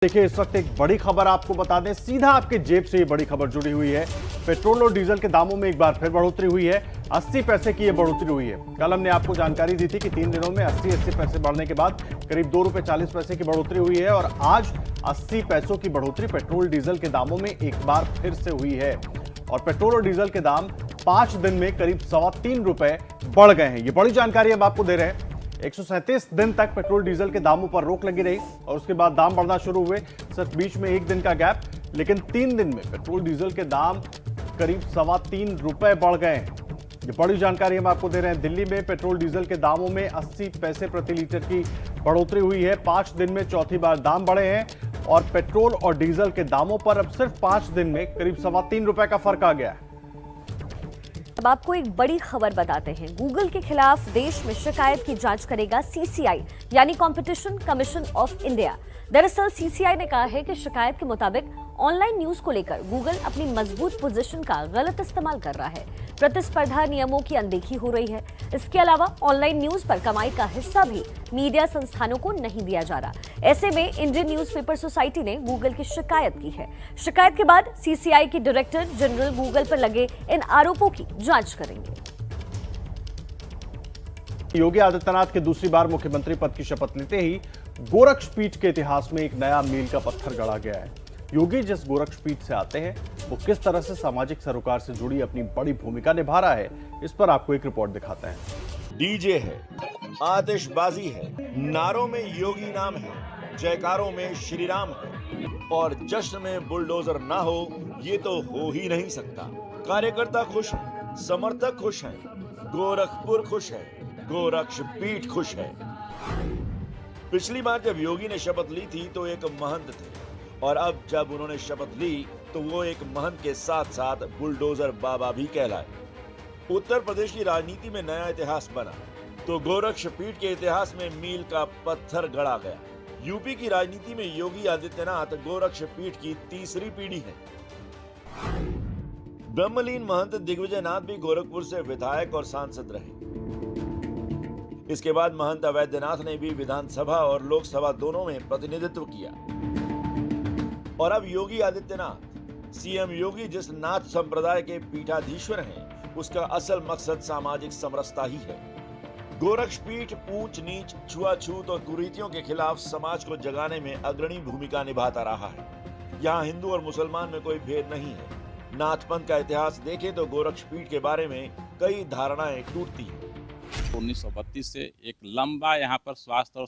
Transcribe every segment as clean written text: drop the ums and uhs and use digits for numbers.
देखिए, इस वक्त एक बड़ी खबर आपको बता दें, सीधा आपके जेब से ये बड़ी खबर जुड़ी हुई है। पेट्रोल और डीजल के दामों में एक बार फिर बढ़ोतरी हुई है। 80 पैसे की ये बढ़ोतरी हुई है। कल हमने आपको जानकारी दी थी कि 3 दिनों में 80 पैसे बढ़ने के बाद करीब ₹2.40 की बढ़ोतरी हुई है और आज 80 पैसों की बढ़ोतरी पेट्रोल डीजल के दामों में एक बार फिर से हुई है। और पेट्रोल और डीजल के दाम 5 दिन में करीब ₹3.25 बढ़ गए हैं। ये बड़ी जानकारी हम आपको दे रहे हैं। 137 दिन तक पेट्रोल डीजल के दामों पर रोक लगी रही और उसके बाद दाम बढ़ना शुरू हुए। सिर्फ बीच में एक दिन का गैप, लेकिन 3 दिन में पेट्रोल डीजल के दाम करीब ₹3.25 बढ़ गए हैं। ये बड़ी जानकारी हम आपको दे रहे हैं। दिल्ली में पेट्रोल डीजल के दामों में 80 पैसे प्रति लीटर की बढ़ोतरी हुई है। 5 दिन में चौथी बार दाम बढ़े हैं और पेट्रोल और डीजल के दामों पर अब सिर्फ 5 दिन में करीब ₹3.25 का फर्क आ गया है। अब आपको एक बड़ी खबर बताते हैं। गूगल के खिलाफ देश में शिकायत की जांच करेगा सीसीआई, यानी कॉम्पिटिशन कमीशन ऑफ इंडिया। दरअसल सीसीआई ने कहा है कि शिकायत के मुताबिक ऑनलाइन न्यूज को लेकर गूगल अपनी मजबूत पोजीशन का गलत इस्तेमाल कर रहा है। प्रतिस्पर्धा नियमों की अनदेखी हो रही है। इसके अलावा ऑनलाइन न्यूज पर कमाई का हिस्सा भी मीडिया संस्थानों को नहीं दिया जा रहा। ऐसे में इंडियन न्यूज़पेपर सोसाइटी ने गूगल की शिकायत की है। शिकायत के बाद सीसीआई के डायरेक्टर जनरल गूगल पर लगे इन आरोपों की जांच करेंगे। योगी आदित्यनाथ के दूसरी बार मुख्यमंत्री पद की शपथ लेते ही गोरक्षपीठ के इतिहास में एक नया मील का पत्थर गड़ा गया है। योगी जिस गोरक्षपीठ से आते हैं, वो किस तरह से सामाजिक सरोकार से जुड़ी अपनी बड़ी भूमिका निभा रहा है, इस पर आपको एक रिपोर्ट दिखाते हैं। डीजे है, आतिशबाजी है, नारों में योगी नाम है, जयकारों में श्री राम है और जश्न में बुलडोजर ना हो ये तो हो ही नहीं सकता। कार्यकर्ता खुश हैं, समर्थक खुश हैं, गोरखपुर खुश है, गोरक्षपीठ खुश है। पिछली बार जब योगी ने शपथ ली थी तो एक महंत थे और अब जब उन्होंने शपथ ली तो वो एक महंत के साथ साथ बुलडोजर बाबा भी कहलाए। उत्तर प्रदेश की राजनीति में नया इतिहास बना तो गोरक्षपीठ के इतिहास में मील का पत्थर गड़ा गया। यूपी की राजनीति में योगी आदित्यनाथ गोरक्षपीठ की तीसरी पीढ़ी है। ब्रह्मलीन महंत दिग्विजयनाथ भी गोरखपुर से विधायक और सांसद रहे। इसके बाद महंत अवैधनाथ ने भी विधानसभा और लोकसभा दोनों में प्रतिनिधित्व किया। और अब योगी आदित्यनाथ, सीएम योगी जिस नाथ संप्रदाय के पीठाधीश्वर हैं, उसका असल मकसद सामाजिक समरसता ही है। गोरक्षपीठ ऊंच नीच, छुआछूत और कुरीतियों के खिलाफ समाज को जगाने में अग्रणी भूमिका निभाता रहा है। यहाँ हिंदू और मुसलमान में कोई भेद नहीं है। नाथपंथ का इतिहास देखें तो गोरक्षपीठ के बारे में कई धारणाएं टूटती हैं। 1932 से एक लंबा यहाँ पर स्वास्थ्य और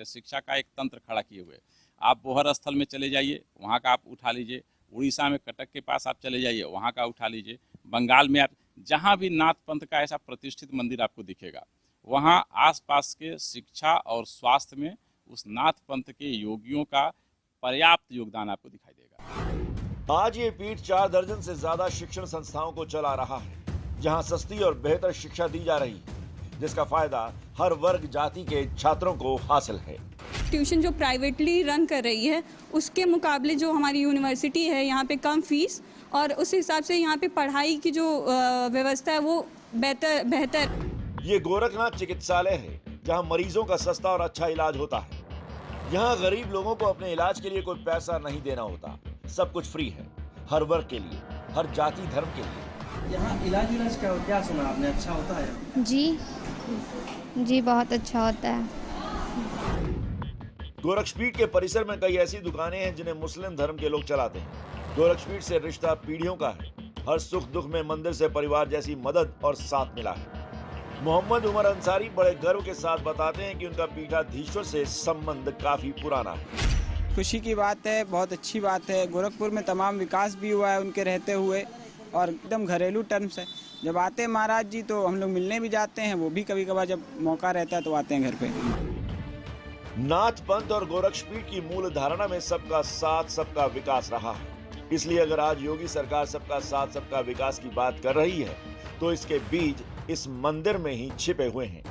शिक्षा का एक तंत्र खड़ा किए हुए। आप बोहर स्थल में चले जाइए, वहाँ का आप उठा लीजिए। उड़ीसा में कटक के पास आप चले जाइए, वहाँ का उठा लीजिए। बंगाल में आप जहाँ भी नाथ पंथ का ऐसा प्रतिष्ठित मंदिर आपको दिखेगा, वहाँ आसपास के शिक्षा और स्वास्थ्य में उस नाथ पंथ के योगियों का पर्याप्त योगदान आपको दिखाई देगा। आज ये पीठ 4 दर्जन से ज्यादा शिक्षण संस्थाओं को चला रहा है, जहाँ सस्ती और बेहतर शिक्षा दी जा रही है, जिसका फायदा हर वर्ग जाति के छात्रों को हासिल है। ट्यूशन जो प्राइवेटली रन कर रही है उसके मुकाबले जो हमारी यूनिवर्सिटी है यहाँ पे कम फीस और उस हिसाब से यहाँ पे पढ़ाई की जो व्यवस्था है वो बेहतर। ये गोरखनाथ चिकित्सालय है जहाँ मरीजों का सस्ता और अच्छा इलाज होता है। यहाँ गरीब लोगों को अपने इलाज के लिए कोई पैसा नहीं देना होता, सब कुछ फ्री है, हर वर्ग के लिए, हर जाति धर्म के लिए। यहाँ इलाज क्या सुना आपने, अच्छा होता है? जी बहुत अच्छा होता है। गोरक्षपीठ के परिसर में कई ऐसी दुकानें हैं जिन्हें मुस्लिम धर्म के लोग चलाते हैं। गोरक्षपीठ से रिश्ता पीढ़ियों का है। हर सुख दुख में मंदिर से परिवार जैसी मदद और साथ मिला है। मोहम्मद उमर अंसारी बड़े गर्व के साथ बताते हैं कि उनका पीठाधीश्वर से संबंध काफी पुराना है। खुशी की बात है, बहुत अच्छी बात है। गोरखपुर में तमाम विकास भी हुआ है उनके रहते हुए और एकदम घरेलू टर्म्स है। जब आते हैं महाराज जी तो हम लोग मिलने भी जाते हैं, वो भी कभी कभार जब मौका रहता है तो आते हैं घर पे। नाथ पंथ और गोरक्षपीठ की मूल धारणा में सबका साथ सबका विकास रहा है। इसलिए अगर आज योगी सरकार सबका साथ सबका विकास की बात कर रही है तो इसके बीज इस मंदिर में ही छिपे हुए हैं।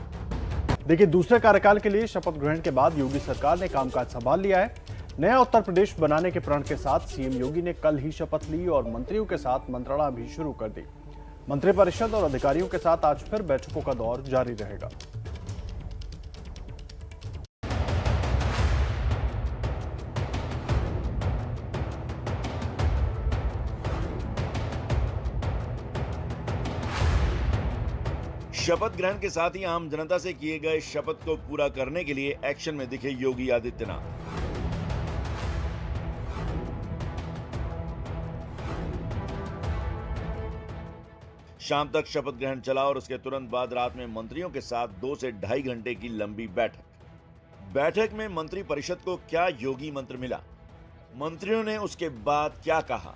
देखिए, दूसरे कार्यकाल के लिए शपथ ग्रहण के बाद योगी सरकार ने कामकाज संभाल लिया है। नया उत्तर प्रदेश बनाने के प्रण के साथ सीएम योगी ने कल ही शपथ ली और मंत्रियों के साथ मंत्रणा भी शुरू कर दी। मंत्रिपरिषद और अधिकारियों के साथ आज फिर बैठकों का दौर जारी रहेगा। शपथ ग्रहण के साथ ही आम जनता से किए गए शपथ को पूरा करने के लिए एक्शन में दिखे योगी आदित्यनाथ। शाम तक शपथ ग्रहण चला और उसके तुरंत बाद रात में मंत्रियों के साथ 2 से ढाई घंटे की लंबी बैठक में मंत्री परिषद को क्या योगी मंत्र मिला, मंत्रियों ने उसके बाद क्या कहा,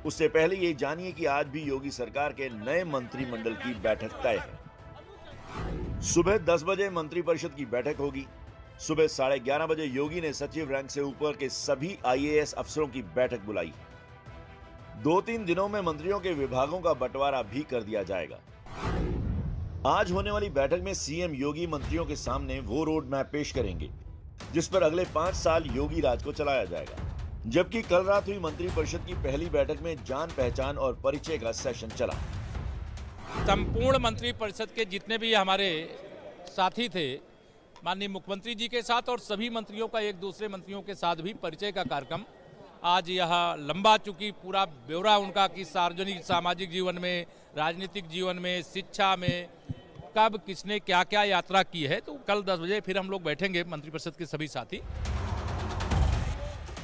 उससे पहले ये जानिए कि आज भी योगी सरकार के नए मंत्रिमंडल की बैठक तय है। सुबह 10 बजे मंत्रिपरिषद की बैठक होगी। सुबह 11:30 बजे योगी ने सचिव रैंक से ऊपर के सभी IAS अफसरों की बैठक बुलाई। 2-3 दिनों में मंत्रियों के विभागों का बंटवारा भी कर दिया जाएगा। आज होने वाली बैठक में सीएम योगी मंत्रियों के सामने वो रोड मैप पेश करेंगे जिस पर अगले 5 साल योगी राज को चलाया जाएगा। जबकि कल रात हुई मंत्रिपरिषद की पहली बैठक में जान पहचान और परिचय का सेशन चला। संपूर्ण मंत्रिपरिषद के जितने भी हमारे साथी थे, माननीय मुख्यमंत्री जी के साथ और सभी मंत्रियों का एक दूसरे मंत्रियों के साथ भी परिचय का कार्यक्रम आज यह लंबा, चूंकि पूरा ब्यौरा उनका कि सार्वजनिक सामाजिक जीवन में, राजनीतिक जीवन में, शिक्षा में कब किसने क्या क्या यात्रा की है, तो कल 10 बजे फिर हम लोग बैठेंगे मंत्रिपरिषद के सभी साथी।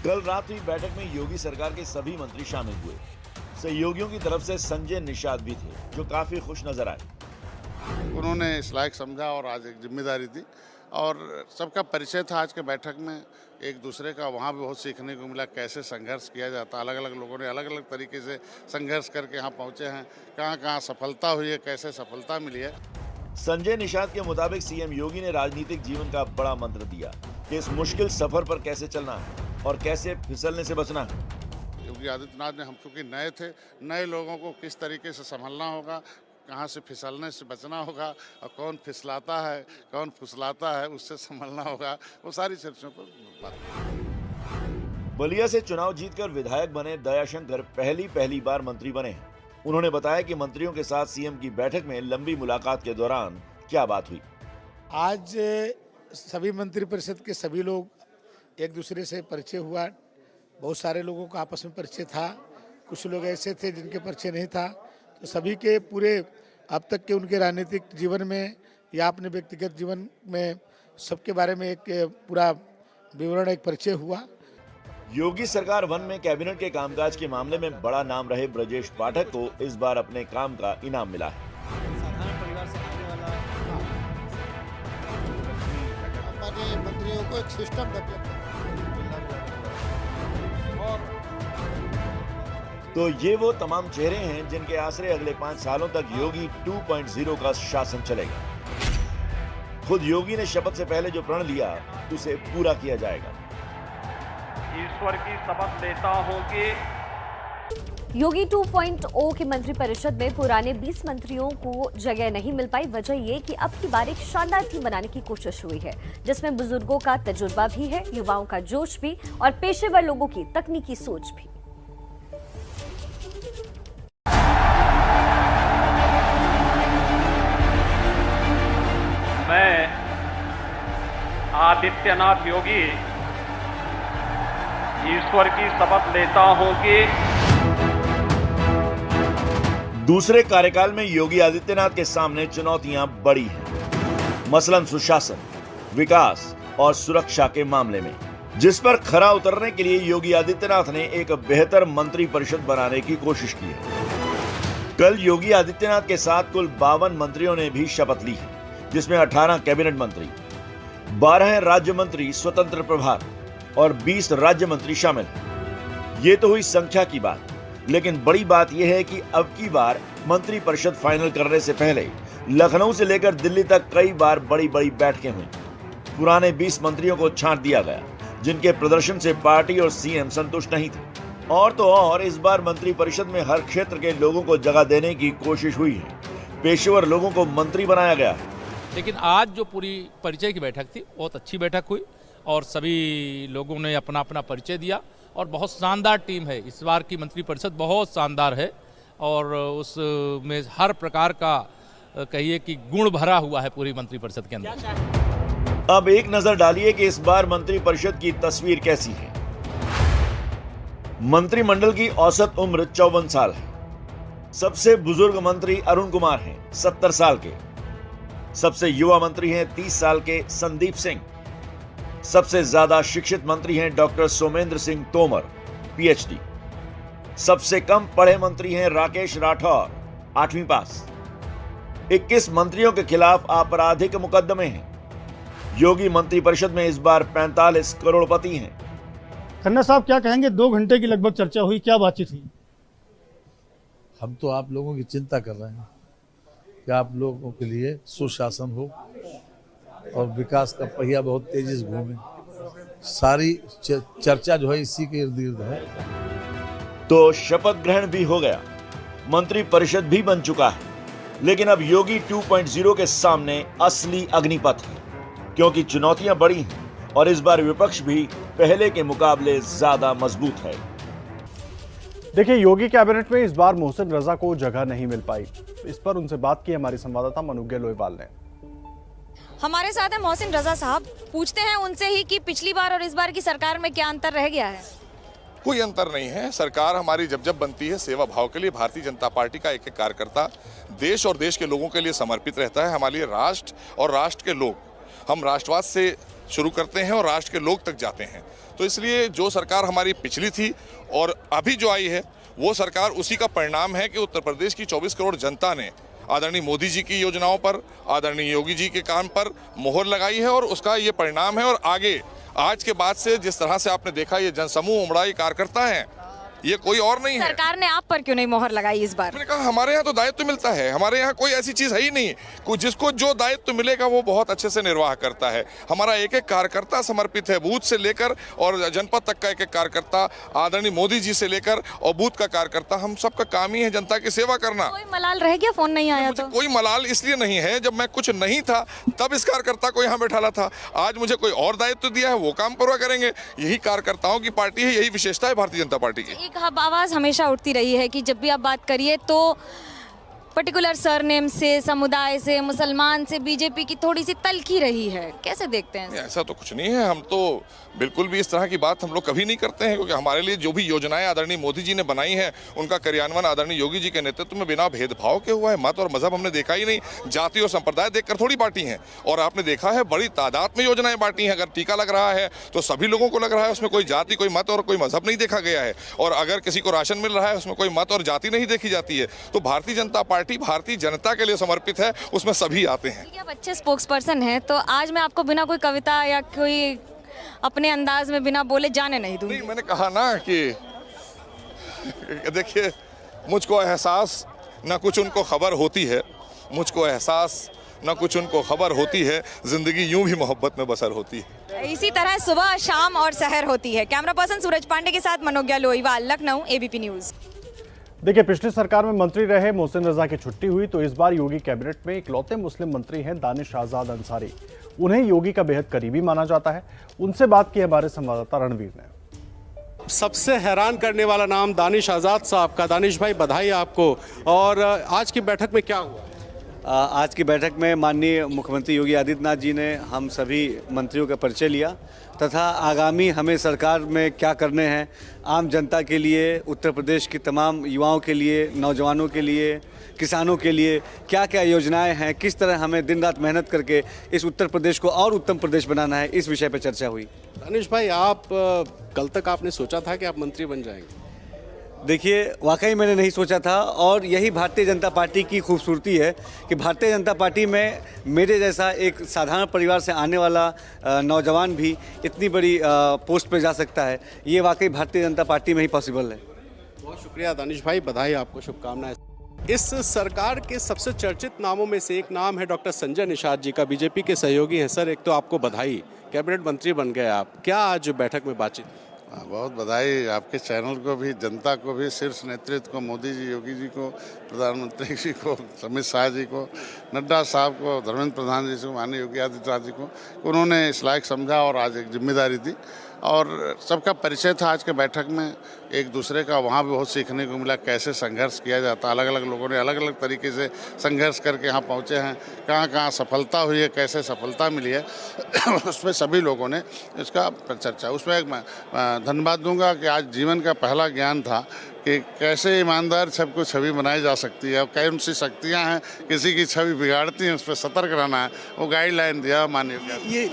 कल रात हुई बैठक में योगी सरकार के सभी मंत्री शामिल हुए। सहयोगियों की तरफ से संजय निषाद भी थे जो काफी खुश नजर आए। उन्होंने इस लायक समझा और आज एक जिम्मेदारी दी और सबका परिचय था आज के बैठक में एक दूसरे का। वहाँ भी बहुत सीखने को मिला कैसे संघर्ष किया जाता। अलग अलग लोगों ने अलग अलग तरीके से संघर्ष करके यहाँ पहुँचे हैं। कहाँ कहाँ सफलता हुई है, कैसे सफलता मिली है। संजय निषाद के मुताबिक सीएम योगी ने राजनीतिक जीवन का बड़ा मंत्र दिया कि इस मुश्किल सफर पर कैसे चलना है और कैसे फिसलने से बचना है। योगी आदित्यनाथ ने, हम चूँकि नए थे, नए लोगों को किस तरीके से संभलना होगा, कहाँ से फिसलने से बचना होगा और कौन फिसलाता है कौन फुसलाता है उससे संभलना होगा, वो सारी चर्चाओं पर बात। बलिया से चुनाव जीतकर विधायक बने दयाशंकर पहली बार मंत्री बने हैं। उन्होंने बताया कि मंत्रियों के साथ सीएम की बैठक में लंबी मुलाकात के दौरान क्या बात हुई। आज सभी मंत्रिपरिषद के सभी लोग एक दूसरे से परिचय हुआ। बहुत सारे लोगों का आपस में परिचय था, कुछ लोग ऐसे थे जिनके परिचय नहीं था। तो सभी के पूरे अब तक के उनके राजनीतिक जीवन में या अपने व्यक्तिगत जीवन में सबके बारे में एक पूरा विवरण, एक परिचय हुआ। योगी सरकार 1 में कैबिनेट के कामकाज के मामले में बड़ा नाम रहे ब्रजेश पाठक को इस बार अपने काम का इनाम मिला है। साधारण परिवार से आने वाला हमारे मंत्रियों को एक सिस्टम डेवलप तो ये वो तमाम चेहरे हैं जिनके आसरे अगले 5 सालों तक योगी 2.0 का शासन चलेगा। खुद योगी ने शपथ से पहले जो प्रण लिया उसे पूरा किया जाएगा। ईश्वर की शपथ लेता हूं कि योगी 2.0 की मंत्रिपरिषद में पुराने 20 मंत्रियों को जगह नहीं मिल पाई। वजह ये कि अब की बार एक शानदार टीम बनाने की कोशिश हुई है जिसमें बुजुर्गों का तजुर्बा भी है, युवाओं का जोश भी और पेशेवर लोगों की तकनीकी सोच भी। मैं आदित्यनाथ योगी ईश्वर की शपथ लेता हूं कि दूसरे कार्यकाल में योगी आदित्यनाथ के सामने चुनौतियां बड़ी हैं, मसलन सुशासन, विकास और सुरक्षा के मामले में, जिस पर खरा उतरने के लिए योगी आदित्यनाथ ने एक बेहतर मंत्रिपरिषद बनाने की कोशिश की है। कल योगी आदित्यनाथ के साथ कुल 52 मंत्रियों ने भी शपथ ली है, जिसमें 18 कैबिनेट मंत्री, 12 राज्य मंत्री स्वतंत्र प्रभार और 20 राज्य मंत्री शामिल हैं। ये तो हुई संख्या की बात, लेकिन बड़ी बात यह है कि अब की बार मंत्रिपरिषद फाइनल करने से पहले लखनऊ से लेकर दिल्ली तक कई बार बड़ी बड़ी बैठकें हुई। पुराने 20 मंत्रियों को छांट दिया गया जिनके प्रदर्शन से पार्टी और सीएम संतुष्ट नहीं थे। और तो और इस बार मंत्रिपरिषद में हर क्षेत्र के लोगों को जगह देने की कोशिश हुई है। पेशेवर लोगों को मंत्री बनाया गया है। लेकिन आज जो पूरी परिचय की बैठक थी, बहुत अच्छी बैठक हुई और सभी लोगों ने अपना अपना परिचय दिया और बहुत शानदार टीम है। इस बार की मंत्रिपरिषद बहुत शानदार है और उसमें हर प्रकार का कहिए कि गुण भरा हुआ है पूरी मंत्रिपरिषद के अंदर। अब एक नजर डालिए कि इस बार मंत्रिपरिषद की तस्वीर कैसी है। मंत्रिमंडल की औसत उम्र 54 साल है। सबसे बुजुर्ग मंत्री अरुण कुमार हैं, 70 साल के। सबसे युवा मंत्री हैं 30 साल के संदीप सिंह। सबसे ज्यादा शिक्षित मंत्री हैं डॉक्टर सोमेंद्र सिंह तोमर, पीएचडी। सबसे कम पढ़े मंत्री हैं राकेश राठौर, 8वीं पास। 21 मंत्रियों के खिलाफ आपराधिक मुकदमे हैं। योगी मंत्रिपरिषद में इस बार 45 करोड़पति हैं। खन्ना साहब क्या कहेंगे? 2 घंटे की लगभग चर्चा हुई, क्या बातचीत हुई? हम तो आप लोगों की चिंता कर रहे हैं कि आप लोगों के लिए सुशासन हो और विकास का पहिया बहुत तेजी से घूमे। सारी चर्चा जो है इसी के इर्द गिर्द है। तो शपथ ग्रहण भी हो गया, मंत्रिपरिषद भी बन चुका है, लेकिन अब योगी 2.0 के सामने असली अग्निपथ है, क्योंकि चुनौतियां बड़ी हैं और इस बार विपक्ष भी पहले के मुकाबले ज्यादा मजबूत है। देखिए, योगी कैबिनेट में इस बार मोहसिन रजा को जगह नहीं मिल पाई। इस पर उनसे बात की हमारी संवाददाता मनुग्या लोईवाल ने। हमारे साथ है मोहसिन रजा साहब, पूछते हैं उनसे ही कि पिछली बार और इस बार की सरकार में क्या अंतर रह गया है। कोई अंतर नहीं है। सरकार हमारी जब जब बनती है सेवा भाव के लिए भारतीय जनता पार्टी का एक एक कार्यकर्ता देश और देश के लोगों के लिए समर्पित रहता है। हमारे लिए राष्ट्र और राष्ट्र के लोग, हम राष्ट्रवाद से शुरू करते हैं और राष्ट्र के लोग तक जाते हैं। तो इसलिए जो सरकार हमारी पिछली थी और अभी जो आई है वो सरकार उसी का परिणाम है कि उत्तर प्रदेश की 24 करोड़ जनता ने आदरणीय मोदी जी की योजनाओं पर, आदरणीय योगी जी के काम पर मोहर लगाई है और उसका ये परिणाम है। और आगे आज के बाद से जिस तरह से आपने देखा ये जनसमूह उमड़ा, ये कार्यकर्ता हैं, ये कोई और नहीं है। सरकार ने आप पर क्यों नहीं मोहर लगाई इस बार? मैंने कहा हमारे यहाँ तो दायित्व मिलता है, हमारे यहाँ कोई ऐसी चीज है ही नहीं। जिसको जो दायित्व मिलेगा वो बहुत अच्छे से निर्वाह करता है। हमारा एक एक कार्यकर्ता समर्पित है, बूथ से लेकर और जनपद तक का एक एक कार्यकर्ता, आदरणीय मोदी जी से लेकर और बूथ का कार्यकर्ता, हम सबका काम ही है जनता की सेवा करना। कोई मलाल रह गया फोन नहीं आया तो? कोई मलाल इसलिए नहीं है, जब मैं कुछ नहीं था तब इस कार्यकर्ता को यहाँ बैठाला था। आज मुझे कोई और दायित्व दिया है, वो काम पूरा करेंगे। यही कार्यकर्ताओं की पार्टी है, यही विशेषता है भारतीय जनता पार्टी की। एक आवाज हमेशा उठती रही है कि जब भी आप बात करिए तो पर्टिकुलर सरनेम से, समुदाय से, मुसलमान से बीजेपी की थोड़ी सी तलखी रही है। कैसे देखते हैं? ऐसा तो कुछ नहीं है। हम तो बिल्कुल भी इस तरह की बात हम लोग कभी नहीं करते हैं, क्योंकि हमारे लिए जो भी योजनाएं आदरणीय मोदी जी ने बनाई हैं उनका क्रियान्वयन आदरणीय योगी जी के नेतृत्व में बिना भेदभाव के हुआ है। मत और मजहब हमने देखा ही नहीं, जाति और संप्रदाय देखकर थोड़ी बांटी हैं। और आपने देखा है बड़ी तादाद में योजनाएं बांटी हैं। अगर टीका लग रहा है तो सभी लोगों को लग रहा है, उसमें कोई जाति, कोई मत और कोई मजहब नहीं देखा गया है। और अगर किसी को राशन मिल रहा है उसमें कोई मत और जाति नहीं देखी जाती है। तो भारतीय जनता पार्टी भारतीय जनता के लिए समर्पित है, उसमें सभी आते हैं। आप अच्छे स्पोक्स पर्सन हैं, तो आज मैं आपको बिना कोई कविता या कोई अपने अंदाज में बिना बोले जाने नहीं दूंगी। नहीं, मैंने कहा ना कि देखिए, मुझको एहसास ना कुछ उनको खबर होती है, मुझको एहसास ना कुछ उनको खबर होती है, जिंदगी यूं भी मोहब्बत में बसर होती है। इसी तरह सुबह, शाम और सहर होती है। कैमरा पर्सन सूरज पांडे के साथ मनोज्ञा लोईवाल, लखनऊ, एबीपी न्यूज। देखिए, पिछली सरकार में मंत्री रहे मोहसिन रजा की छुट्टी हुई तो इस बार योगी कैबिनेट में इकलौते मुस्लिम मंत्री हैं दानिश आजाद अंसारी। उन्हें योगी का बेहद करीबी माना जाता है। उनसे बात की हमारे संवाददाता रणवीर ने। सबसे हैरान करने वाला नाम दानिश आजाद साहब का। दानिश भाई, बधाई आपको। और आज की बैठक में क्या हुआ? आज की बैठक में माननीय मुख्यमंत्री योगी आदित्यनाथ जी ने हम सभी मंत्रियों का परिचय लिया तथा आगामी हमें सरकार में क्या करने हैं, आम जनता के लिए, उत्तर प्रदेश की तमाम युवाओं के लिए, नौजवानों के लिए, किसानों के लिए क्या क्या योजनाएं हैं, किस तरह हमें दिन रात मेहनत करके इस उत्तर प्रदेश को और उत्तम प्रदेश बनाना है, इस विषय पर चर्चा हुई। दानिश भाई, आप कल तक आपने सोचा था कि आप मंत्री बन जाएंगे? देखिए, वाकई मैंने नहीं सोचा था और यही भारतीय जनता पार्टी की खूबसूरती है कि भारतीय जनता पार्टी में मेरे जैसा एक साधारण परिवार से आने वाला नौजवान भी इतनी बड़ी पोस्ट पे जा सकता है। ये वाकई भारतीय जनता पार्टी में ही पॉसिबल है। बहुत शुक्रिया दानिश भाई, बधाई आपको, शुभकामनाएं। इस सरकार के सबसे चर्चित नामों में से एक नाम है डॉक्टर संजय निषाद जी का, बीजेपी के सहयोगी हैं। सर, एक तो आपको बधाई, कैबिनेट मंत्री बन गए आप। क्या आज बैठक में बातचीत? बहुत बधाई आपके चैनल को भी, जनता को भी, शीर्ष नेतृत्व को, मोदी जी, योगी जी को, प्रधानमंत्री जी को, अमित शाह जी को, नड्डा साहब को, धर्मेंद्र प्रधान जी को, माननीय योगी आदित्यनाथ जी को। उन्होंने इस लायक समझा और आज एक जिम्मेदारी दी और सबका परिचय था आज के बैठक में एक दूसरे का। वहाँ भी बहुत सीखने को मिला कैसे संघर्ष किया जाता। अलग अलग लोगों ने अलग अलग तरीके से संघर्ष करके यहाँ पहुँचे हैं। कहाँ कहाँ सफलता हुई है, कैसे सफलता मिली है उसमें सभी लोगों ने इसका चर्चा। उसमें एक मैं धन्यवाद दूंगा कि आज जीवन का पहला ज्ञान था कि कैसे ईमानदार सबको छवि बनाई जा सकती है और कौन सी शक्तियाँ हैं किसी की छवि बिगाड़ती हैं, उस पर सतर्क रहना है, वो गाइडलाइन दिया माननीय।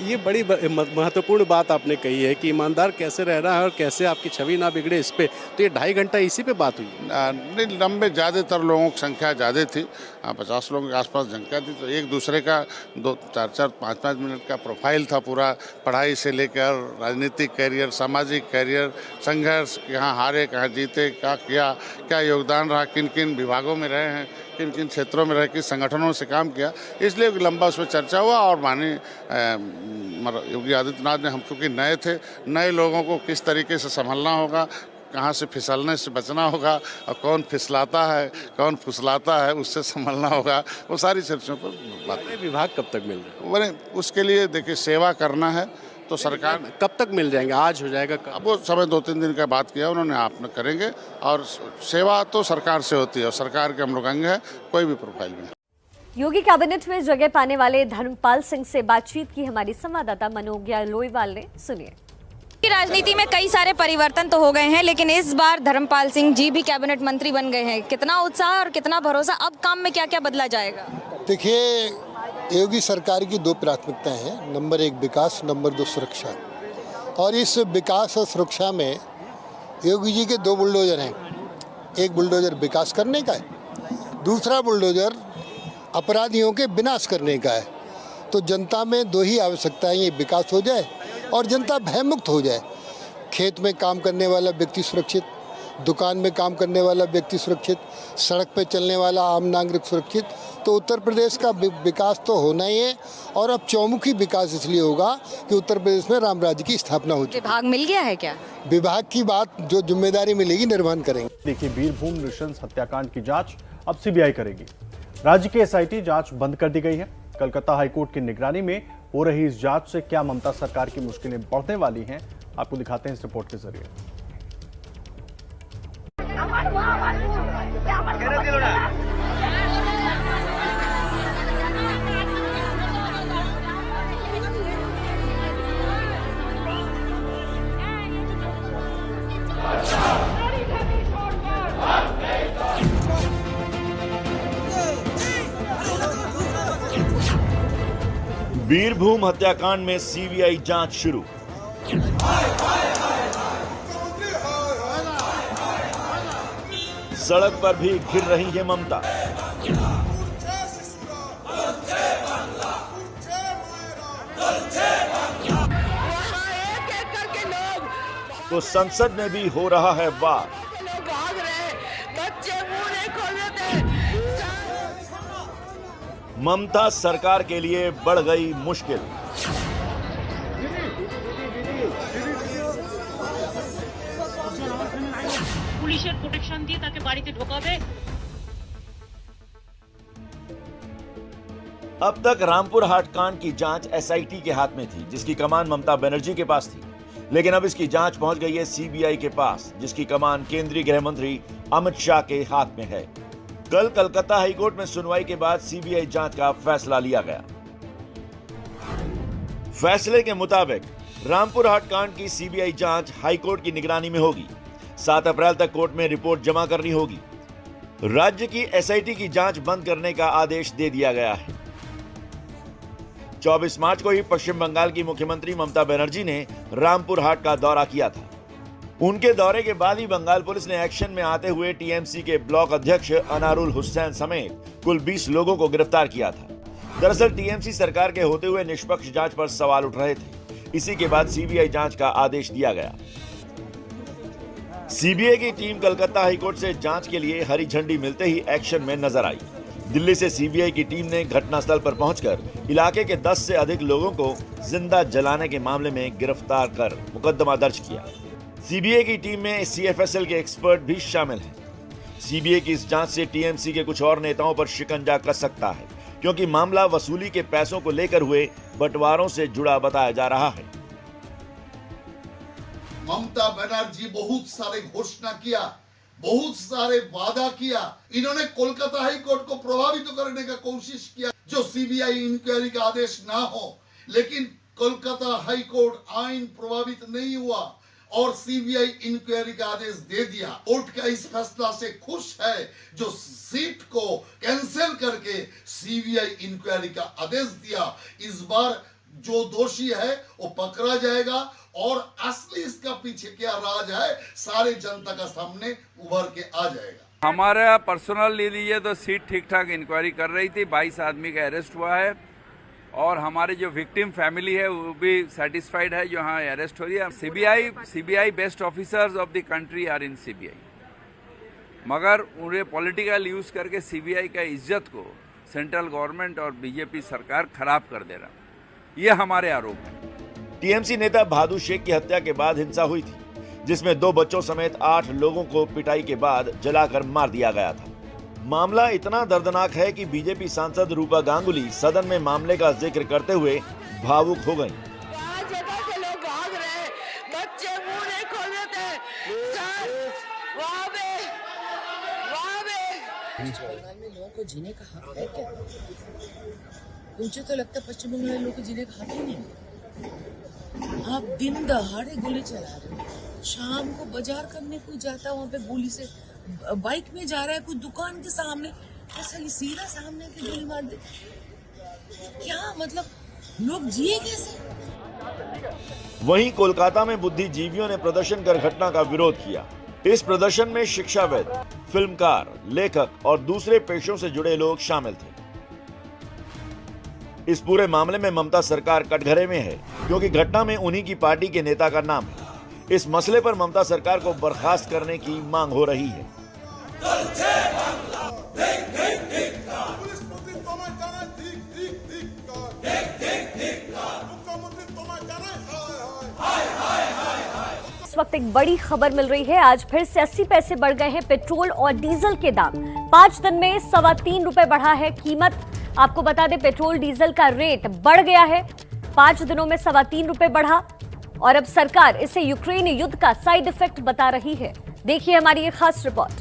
ये बड़ी महत्वपूर्ण बात आपने कही है कि ईमानदार कैसे रहना है और कैसे आपकी छवि ना बिगड़े, इस पे तो ये 2.5 घंटा इसी पे बात हुई। नहीं, लंबे ज़्यादातर लोगों की संख्या ज़्यादा थी, 50 लोगों के आसपास संख्या थी, तो एक दूसरे का 2-4-4 5-5 मिनट का प्रोफाइल था पूरा, पढ़ाई से लेकर राजनीतिक कैरियर, सामाजिक कैरियर, संघर्ष, कहाँ हारे कहाँ जीते, क्या योगदान रहा, किन किन विभागों में रहे हैं, किन किन क्षेत्रों में रहे, किस संगठनों से काम किया, इसलिए लंबा उसमें चर्चा हुआ। और माननीय योगी आदित्यनाथ ने, हम चूँकि नए थे, नए लोगों को किस तरीके से संभलना होगा, कहाँ से फिसलने से बचना होगा और कौन फिसलाता है कौन फुसलाता है उससे संभलना होगा, वो सारी चर्चाओं पर बात। विभाग कब तक मिल रहे हैं? उसके लिए देखिए सेवा करना है तो सरकार कब तक मिल जाएंगे? आज हो जाएगा? अब वो समय 2-3 दिन का बात किया उन्होंने, आप करेंगे। और सेवा तो सरकार से होती है और सरकार के हम लोग अंग है, कोई भी प्रोफाइल में। योगी कैबिनेट में जगह पाने वाले धर्मपाल सिंह से बातचीत की हमारी संवाददाता मनोज्ञा लोईवाल ने। सुनिए। राजनीति में कई सारे परिवर्तन तो हो गए हैं, लेकिन इस बार धर्मपाल सिंह जी भी कैबिनेट मंत्री बन गए हैं। कितना उत्साह और कितना भरोसा, अब काम में क्या क्या बदला जाएगा? देखिए, योगी सरकार की 2 प्राथमिकताएं हैं, नंबर 1 विकास, नंबर 2 सुरक्षा। और इस विकास और सुरक्षा में योगी जी के 2 बुलडोजर हैं। एक बुलडोजर विकास करने का है, दूसरा बुलडोजर अपराधियों के विनाश करने का है। तो जनता में 2 ही आवश्यकताएं, ये विकास हो जाए और जनता भयमुक्त हो जाए। खेत में काम करने वाला व्यक्ति सुरक्षित, दुकान में काम करने वाला व्यक्ति सुरक्षित, सड़क पे चलने वाला आम नागरिक सुरक्षित। तो उत्तर प्रदेश का विकास तो होना ही है। और अब चौमुखी विकास इसलिए होगा कि उत्तर प्रदेश में राम राज्य की स्थापना हो चुकी है। विभाग मिल गया है क्या? विभाग की बात जो जिम्मेदारी मिलेगी निर्वहन करेंगे। देखिए, बीरभूम नृशंस हत्याकांड की जांच अब सीबीआई करेगी। राज्य की एसआईटी जांच बंद कर दी गई है। कलकत्ता हाईकोर्ट की निगरानी में हो रही इस जांच से क्या ममता सरकार की मुश्किलें बढ़ने वाली हैं, आपको दिखाते हैं इस रिपोर्ट के जरिए। बीरभूम हत्याकांड में सीबीआई जांच शुरू। सड़क पर भी घिर रही है ममता। तो संसद में भी हो रहा है वार। ममता सरकार के लिए बढ़ गई मुश्किल। পুলিশের প্রোটেকশন দিয়ে তাকে বাড়িতে ঢোকাবে। अब तक रामपुर हाट कांड की जांच एसआईटी के हाथ में थी, जिसकी कमान ममता बनर्जी के पास थी। लेकिन अब इसकी जांच पहुंच गई है सीबीआई के पास, जिसकी कमान केंद्रीय गृह मंत्री अमित शाह के हाथ में है। कल कलकत्ता हाईकोर्ट में सुनवाई के बाद सीबीआई जांच का फैसला लिया गया। फैसले के मुताबिक रामपुर हाट कांड की सीबीआई जांच हाईकोर्ट की निगरानी में होगी। 7 अप्रैल तक कोर्ट में रिपोर्ट जमा करनी होगी। राज्य की एसआईटी की जांच बंद करने का आदेश दे दिया गया है। 24 मार्च को ही पश्चिम बंगाल की मुख्यमंत्री ममता बनर्जी ने रामपुर हाट का दौरा किया था। उनके दौरे के बाद ही बंगाल पुलिस ने एक्शन में आते हुए टीएमसी के ब्लॉक अध्यक्ष अनारुल हुसैन समेत कुल 20 लोगों को गिरफ्तार किया था। दरअसल टीएमसी सरकार के होते हुए निष्पक्ष जांच पर सवाल उठ रहे थे। इसी के बाद सीबीआई जांच का आदेश दिया गया। सीबीआई की टीम कलकत्ता हाईकोर्ट से जांच के लिए हरी झंडी मिलते ही एक्शन में नजर आई। दिल्ली से सीबीआई की टीम ने घटनास्थल पर पहुंचकर इलाके के 10 से अधिक लोगों को जिंदा जलाने के मामले में गिरफ्तार कर मुकदमा दर्ज किया। सीबीआई की टीम में सीएफएसएल के एक्सपर्ट भी शामिल हैं। सीबीआई की इस जांच से टीएमसी के कुछ और नेताओं पर शिकंजा कस सकता है, क्योंकि मामला वसूली के पैसों को लेकर हुए बंटवारों से जुड़ा बताया जा रहा है। ममता बनर्जी बहुत सारे घोषणा किया, बहुत सारे वादा किया। इन्होंने कोलकाता हाई कोर्ट को प्रभावित करने का कोशिश किया, जो सीबीआई इंक्वायरी का आदेश ना हो। लेकिन कोलकाता हाई कोर्ट आईन प्रभावित नहीं हुआ और सीबीआई इंक्वायरी का आदेश दे दिया। कोर्ट का इस फैसला से खुश है जो सीट को कैंसिल करके सीबीआई इंक्वायरी का आदेश दिया। इस बार जो दोषी है वो पकड़ा जाएगा और असली इसका पीछे क्या राज है सारे जनता का सामने उभर के आ जाएगा। हमारा पर्सनल ले लीजिए तो सीट ठीक ठाक इंक्वायरी कर रही थी, 22 आदमी का अरेस्ट हुआ है और हमारे जो विक्टिम फैमिली है वो भी सेटिस्फाइड है जो यहाँ अरेस्ट हो रही है। CBI best officers of the country are in CBI, मगर उन्हें पॉलिटिकल यूज करके सीबीआई का इज्जत को सेंट्रल गवर्नमेंट और बीजेपी सरकार खराब कर दे रहा, ये हमारे आरोप है। टीएमसी नेता भादु शेख की हत्या के बाद हिंसा हुई थी, जिसमें 2 बच्चों समेत 8 लोगों को पिटाई के बाद जलाकर मार दिया गया था। मामला इतना दर्दनाक है कि बीजेपी सांसद रूपा गांगुली सदन में मामले का जिक्र करते हुए भावुक हो गईं। बंगाल में लोगों को जीने का हक है क्या? मुझे तो लगता है पश्चिम बंगाल में लोगों को जीने का हक ही नहीं। आप दिन दहाड़े गोली चला रहे हो, शाम को बाजार करने कोई जाता है वहाँ पे गोली से बाइक में जा रहा है, कोई दुकान के सामने ऐसा ही सीधा सामने के गोली मार दे। क्या मतलब लोग जिए कैसे? वहीं कोलकाता में बुद्धिजीवियों ने प्रदर्शन कर घटना का विरोध किया। इस प्रदर्शन में शिक्षाविद, फिल्मकार, लेखक और दूसरे पेशों से जुड़े लोग शामिल थे। इस पूरे मामले में ममता सरकार कटघरे में है, क्योंकि घटना में उन्हीं की पार्टी के नेता का नाम है। इस मसले पर ममता सरकार को बर्खास्त करने की मांग हो रही है। इस वक्त एक बड़ी खबर मिल रही है। आज फिर से 80 पैसे बढ़ गए हैं पेट्रोल और डीजल के दाम। 5 दिन में 3.25 रुपए बढ़ा है कीमत। आपको बता दें पेट्रोल डीजल का रेट बढ़ गया है, 5 दिनों में 3.25 रुपए बढ़ा और अब सरकार इसे यूक्रेन युद्ध का साइड इफेक्ट बता रही है। देखिए हमारी ये खास रिपोर्ट।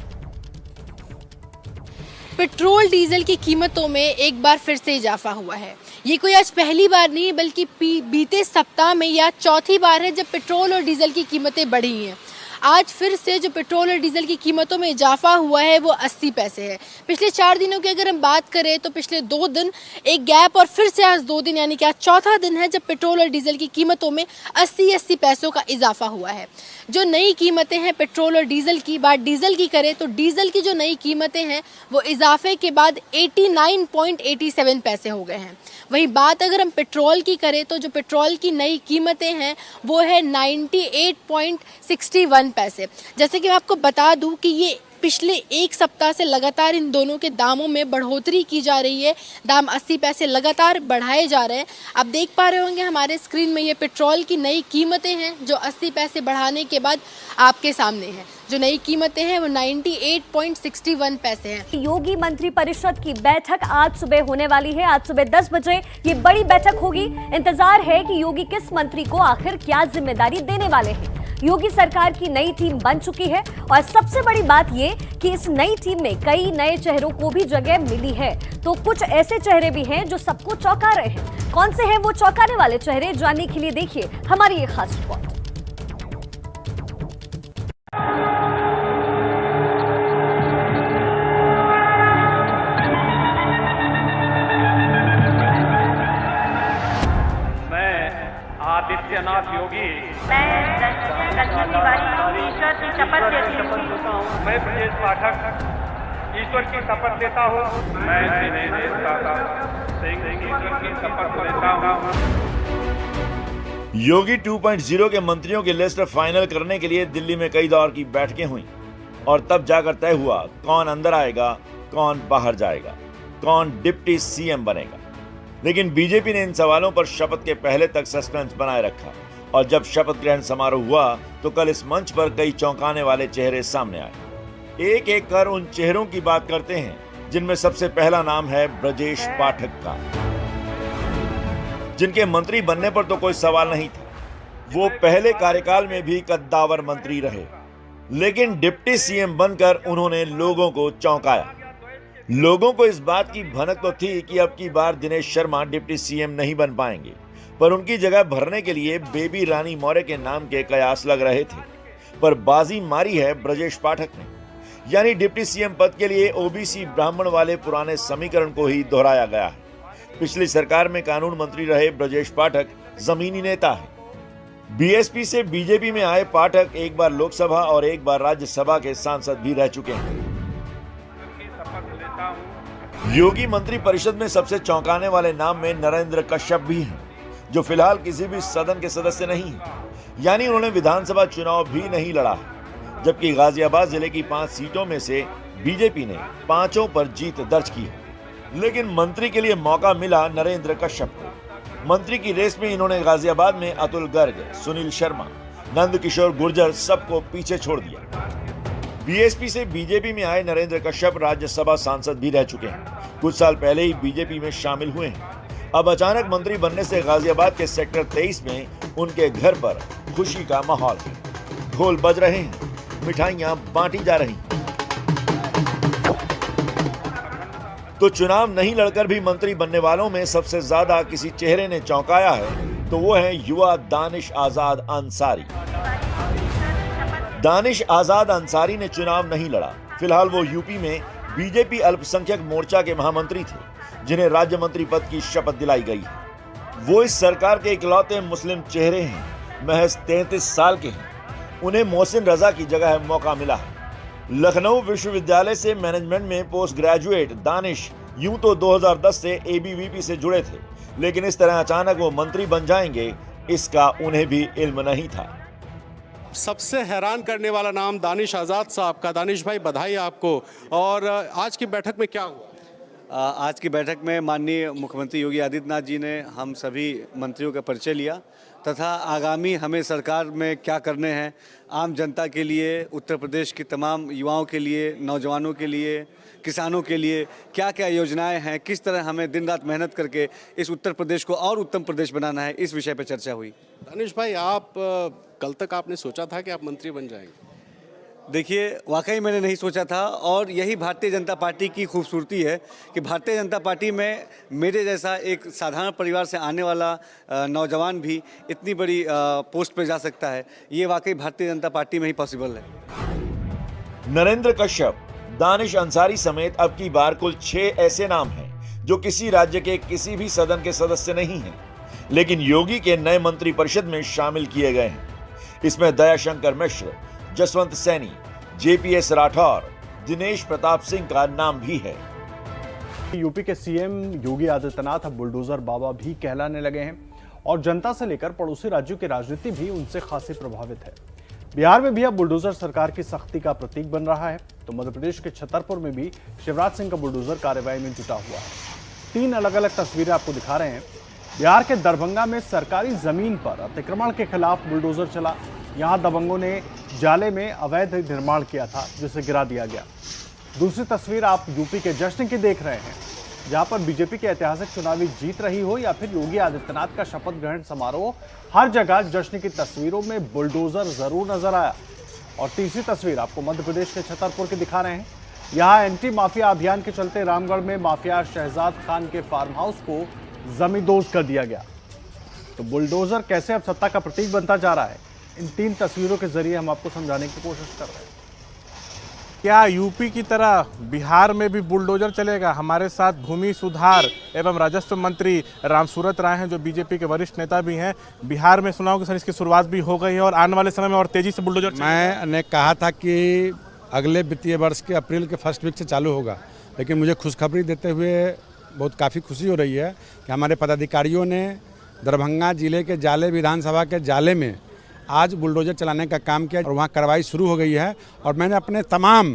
पेट्रोल डीजल की कीमतों में एक बार फिर से इजाफा हुआ है। ये कोई आज पहली बार नहीं बल्कि बीते सप्ताह में यह चौथी बार है जब पेट्रोल और डीजल की कीमतें बढ़ी हैं। आज फिर से जो पेट्रोल और डीजल की कीमतों में इजाफा हुआ है वो 80 पैसे है। पिछले 4 दिनों की अगर हम बात करें तो पिछले 2 दिन एक गैप और फिर से आज 2 दिन यानी कि आज चौथा दिन है जब पेट्रोल और डीजल की कीमतों में 80 पैसों का इजाफा हुआ है। जो नई कीमतें हैं पेट्रोल और डीजल की, बात डीजल की करें तो डीजल की जो नई कीमतें हैं वो इजाफे के बाद 89.87 पैसे हो गए हैं। वहीं बात अगर हम पेट्रोल की करें तो जो पेट्रोल की नई कीमतें हैं वो है 98.61 पैसे। जैसे कि मैं आपको बता दूं कि ये पिछले 1 सप्ताह से लगातार इन दोनों के दामों में बढ़ोतरी की जा रही है। दाम 80 पैसे लगातार बढ़ाए जा रहे हैं। आप देख पा रहे होंगे हमारे स्क्रीन में ये पेट्रोल की नई कीमतें हैं जो 80 पैसे बढ़ाने के बाद आपके सामने हैं। जो नई कीमतें हैं वो 98.61 पैसे हैं। योगी मंत्रिपरिषद की बैठक आज सुबह होने वाली है। आज सुबह 10 बजे ये बड़ी बैठक होगी। इंतजार है कि योगी किस मंत्री को आखिर क्या जिम्मेदारी देने वाले हैं। योगी सरकार की नई टीम बन चुकी है और सबसे बड़ी बात ये कि इस नई टीम में कई नए चेहरों को भी जगह मिली है। तो कुछ ऐसे चेहरे भी हैं जो सबको चौंका रहे हैं। कौन से हैं वो चौंकाने वाले चेहरे, जानने के लिए देखिए हमारी ये खास रिपोर्ट। आदित्यनाथ योगी मैं ईश्वर की शपथ लेती हूँ। मैं ब्रजेश पाठक ईश्वर की शपथ लेता हूँ। मैं ईश्वर की शपथ लेता हूँ। योगी 2.0 के मंत्रियों की लिस्ट फाइनल करने के लिए दिल्ली में कई दौर की बैठकें हुई और तब जाकर तय हुआ कौन अंदर आएगा, कौन बाहर जाएगा, कौन डिप्टी सीएम बनेगा। लेकिन बीजेपी ने इन सवालों पर शपथ के पहले तक सस्पेंस बनाए रखा और जब शपथ ग्रहण समारोह हुआ तो कल इस मंच पर कई चौंकाने वाले चेहरे सामने आए। एक एक कर उन चेहरों की बात करते हैं जिनमें सबसे पहला नाम है ब्रजेश पाठक का, जिनके मंत्री बनने पर तो कोई सवाल नहीं था। वो पहले कार्यकाल में भी कद्दावर मंत्री रहे, लेकिन डिप्टी सीएम बनकर उन्होंने लोगों को चौंकाया। लोगों को इस बात की भनक तो थी कि अब की बार दिनेश शर्मा डिप्टी सीएम नहीं बन पाएंगे, पर उनकी जगह भरने के लिए बेबी रानी मौर्य के नाम के कयास लग रहे थे, पर बाजी मारी है ब्रजेश पाठक ने। यानी डिप्टी सीएम पद के लिए ओबीसी ब्राह्मण वाले पुराने समीकरण को ही दोहराया गया है। पिछली सरकार में कानून मंत्री रहे ब्रजेश पाठक जमीनी नेता है। बीएसपी से बीजेपी में आए पाठक एक बार लोकसभा और एक बार राज्यसभा के सांसद भी रह चुके हैं। योगी मंत्री परिषद में सबसे चौंकाने वाले नाम में नरेंद्र कश्यप भी हैं, जो फिलहाल किसी भी सदन के सदस्य नहीं है, यानी उन्होंने विधानसभा चुनाव भी नहीं लड़ा है। जबकि गाजियाबाद जिले की 5 सीटों में से बीजेपी ने 5 पर जीत दर्ज की है, लेकिन मंत्री के लिए मौका मिला नरेंद्र कश्यप को। मंत्री की रेस में इन्होंने गाजियाबाद में अतुल गर्ग, सुनील शर्मा, नंद किशोर गुर्जर सबको पीछे छोड़ दिया। बीएसपी से बीजेपी में आए नरेंद्र कश्यप राज्यसभा सांसद भी रह चुके हैं। कुछ साल पहले ही बीजेपी में शामिल हुए हैं। अब अचानक मंत्री बनने से गाजियाबाद के सेक्टर 23 में उनके घर पर खुशी का माहौल है। ढोल बज रहे हैं, मिठाइयां बांटी जा रही हैं। तो चुनाव नहीं लड़कर भी मंत्री बनने वालों में सबसे ज्यादा किसी चेहरे ने चौंकाया है तो वो है युवा दानिश आजाद अंसारी। दानिश आजाद अंसारी ने चुनाव नहीं लड़ा। फिलहाल वो यूपी में बीजेपी अल्पसंख्यक मोर्चा के महामंत्री थे, जिन्हें राज्य मंत्री पद की शपथ दिलाई गई है। वो इस सरकार के इकलौते मुस्लिम चेहरे हैं। महज 33 साल के हैं। उन्हें मोहसिन रजा की जगह मौका मिला है। लखनऊ विश्वविद्यालय से मैनेजमेंट में पोस्ट ग्रेजुएट दानिश यूं तो 2010 से एबीवीपी से जुड़े थे, लेकिन इस तरह अचानक वो मंत्री बन जाएंगे, इसका उन्हें भी इल्म नहीं था। सबसे हैरान करने वाला नाम दानिश आज़ाद साहब का। दानिश भाई, बधाई आपको। और आज की बैठक में क्या हुआ? आज की बैठक में माननीय मुख्यमंत्री योगी आदित्यनाथ जी ने हम सभी मंत्रियों का परिचय लिया तथा आगामी हमें सरकार में क्या करने हैं, आम जनता के लिए, उत्तर प्रदेश के तमाम युवाओं के लिए, नौजवानों के लिए, किसानों के लिए क्या क्या योजनाएं हैं, किस तरह हमें दिन रात मेहनत करके इस उत्तर प्रदेश को और उत्तम प्रदेश बनाना है, इस विषय पर चर्चा हुई। दानिश भाई, आप कल तक आपने सोचा था कि आप मंत्री बन जाएंगे? देखिए, वाकई मैंने नहीं सोचा था, और यही भारतीय जनता पार्टी की खूबसूरती है कि भारतीय जनता पार्टी में मेरे जैसा एक साधारण परिवार से आने वाला नौजवान भी इतनी बड़ी पोस्ट पे जा सकता है। ये वाकई भारतीय जनता पार्टी में ही पॉसिबल है। नरेंद्र कश्यप, दानिश अंसारी समेत अब की बार कुल 6 ऐसे नाम हैं जो किसी राज्य के किसी भी सदन के सदस्य नहीं हैं, लेकिन योगी के नए मंत्री परिषद में शामिल किए गए हैं। इसमें दयाशंकर मिश्र, जसवंत सैनी, जेपीएस राठौर, दिनेश प्रताप सिंह का नाम भी है। यूपी के सीएम योगी आदित्यनाथ अब बुलडोजर बाबा भी कहलाने लगे हैं और जनता से लेकर पड़ोसी राज्यों की राजनीति भी उनसे खासी प्रभावित है। बिहार में भी अब बुलडोजर सरकार की सख्ती का प्रतीक बन रहा है, तो मध्य प्रदेश के छतरपुर में भी शिवराज सिंह का बुलडोजर कार्रवाई में जुटा हुआ है। 3 अलग अलग तस्वीरें आपको दिखा रहे हैं। बिहार के दरभंगा में सरकारी जमीन पर अतिक्रमण के खिलाफ बुलडोजर चला। यहां दबंगों ने जाले में अवैध निर्माण किया था, जिसे गिरा दिया गया। दूसरी तस्वीर आप यूपी के जश्न की देख रहे हैं, जहां पर बीजेपी की ऐतिहासिक चुनावी जीत रही हो या फिर योगी आदित्यनाथ का शपथ ग्रहण समारोह, हर जगह जश्न की तस्वीरों में बुलडोजर जरूर नजर आया। और तीसरी तस्वीर आपको मध्य प्रदेश के छतरपुर की दिखा रहे हैं। यहाँ एंटी माफिया अभियान के चलते रामगढ़ में माफिया शहजाद खान के फार्म हाउस को जमींदोज कर दिया गया। तो बुलडोजर कैसे अब सत्ता का प्रतीक बनता जा रहा है, इन 3 तस्वीरों के जरिए हम आपको समझाने की कोशिश कर रहे हैं। क्या यूपी की तरह बिहार में भी बुलडोजर चलेगा? हमारे साथ भूमि सुधार एवं राजस्व मंत्री रामसूरत राय हैं, जो बीजेपी के वरिष्ठ नेता भी हैं। बिहार में सुना कि सर इसकी शुरुआत भी हो गई है और आने वाले समय में और तेजी से बुलडोजर मैंने कहा था कि अगले वित्तीय वर्ष के अप्रैल के फर्स्ट वीक से चालू होगा, लेकिन मुझे खुशखबरी देते हुए बहुत काफ़ी खुशी हो रही है कि हमारे पदाधिकारियों ने दरभंगा जिले के जाले, विधानसभा के जाले में आज बुलडोजर चलाने का काम किया और वहाँ कार्रवाई शुरू हो गई है। और मैंने अपने तमाम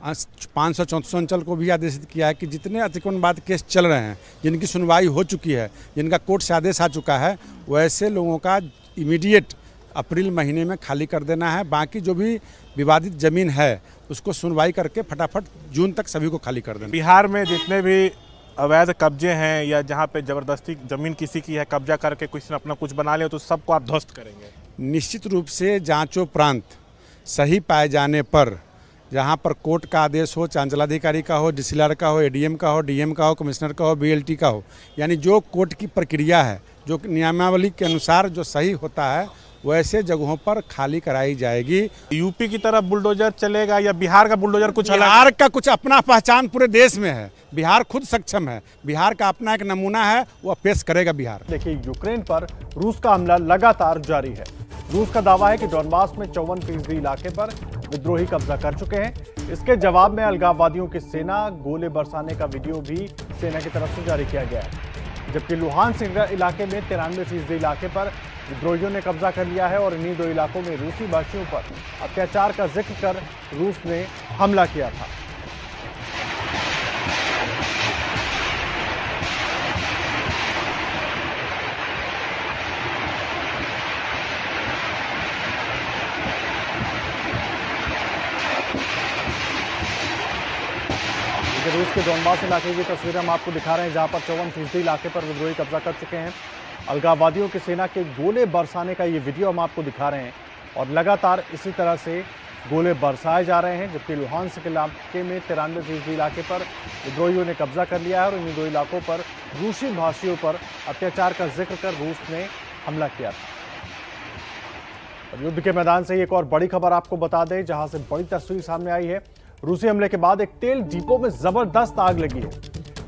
500-400 अंचल को भी आदेशित किया है कि जितने अतिक्रमणवाद केस चल रहे हैं, जिनकी सुनवाई हो चुकी है, जिनका कोर्ट से आदेश आ चुका है, वैसे लोगों का इमीडिएट अप्रैल महीने में खाली कर देना है। बाकी जो भी विवादित ज़मीन है उसको सुनवाई करके फटाफट जून तक सभी को खाली कर देना। बिहार में जितने भी अवैध कब्जे हैं या जहाँ पे ज़बरदस्ती ज़मीन किसी की है, कब्जा करके किसी ने अपना कुछ बना लिया, तो सबको आप ध्वस्त करेंगे? निश्चित रूप से जांचोपरांत सही पाए जाने पर, जहां पर कोर्ट का आदेश हो, चाहे अंचलाधिकारी का हो, डीसीएलआर का हो, एडीएम का हो, डीएम का हो, कमिश्नर का हो, बीएलटी का हो, यानी जो कोर्ट की प्रक्रिया है, जो नियमावली के अनुसार जो सही होता है वैसे जगहों पर खाली कराई जाएगी। यूपी की तरफ बुलडोजर चलेगा या बिहार का बुलडोजर कुछ अलग? बिहार का कुछ अपना पहचान पूरे देश में है, बिहार खुद सक्षम है, बिहार का अपना एक नमूना है, वह पेश करेगा बिहार। देखिए, यूक्रेन पर रूस का हमला लगातार जारी है। रूस का दावा है कि डॉनबास में 54% इलाके पर विद्रोही कब्जा कर चुके हैं। इसके जवाब में अलगाववादियों की सेना गोले बरसाने का वीडियो भी सेना की तरफ से जारी किया गया है, जबकि लुहांस्क इलाके में 93% इलाके पर विद्रोहियों ने कब्जा कर लिया है और इन्हीं दो इलाकों में रूसी भाषियों पर अत्याचार का जिक्र कर रूस ने हमला किया था। रूस के डॉनबास इलाके की तस्वीरें हम आपको दिखा रहे हैं, जहां पर 54% इलाके पर विद्रोही कब्जा कर चुके हैं। अलगाववादियों की सेना के गोले बरसाने का ये वीडियो हम आपको दिखा रहे हैं और लगातार इसी तरह से गोले बरसाए जा रहे हैं, जबकि लुहांस्क इलाके में 93% इलाके पर विद्रोहियों ने कब्जा कर लिया है और इन दो इलाकों पर रूसी भाषियों पर अत्याचार का जिक्र कर रूस ने हमला किया था। युद्ध के मैदान से एक और बड़ी खबर आपको बता दें, जहां से बड़ी तस्वीर सामने आई है। रूसी हमले के बाद एक तेल डिपो में जबरदस्त आग लगी है।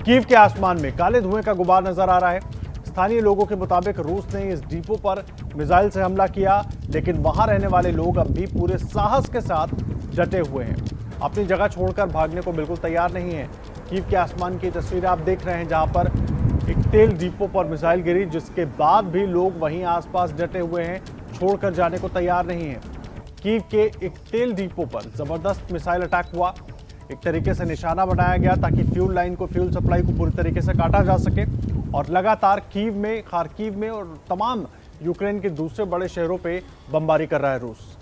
कीव के आसमान में काले धुएं का गुबार नजर आ रहा है। स्थानीय लोगों के मुताबिक रूस ने इस डिपो पर मिसाइल से हमला किया, लेकिन वहां रहने वाले लोग अब भी पूरे साहस के साथ डटे हुए हैं, अपनी जगह छोड़कर भागने को बिल्कुल तैयार नहीं है। कीव के आसमान की तस्वीर आप देख रहे हैं, जहां पर एक तेल डिपो पर मिसाइल गिरी, जिसके बाद भी लोग वहीं आसपास डटे हुए हैं, छोड़कर जाने को तैयार नहीं है। कीव के एक तेल डिपो पर जबरदस्त मिसाइल अटैक हुआ। एक तरीके से निशाना बनाया गया ताकि फ्यूल लाइन को, फ्यूल सप्लाई को पूरी तरीके से काटा जा सके और लगातार कीव में, खार्किव में और तमाम यूक्रेन के दूसरे बड़े शहरों पे बमबारी कर रहा है रूस।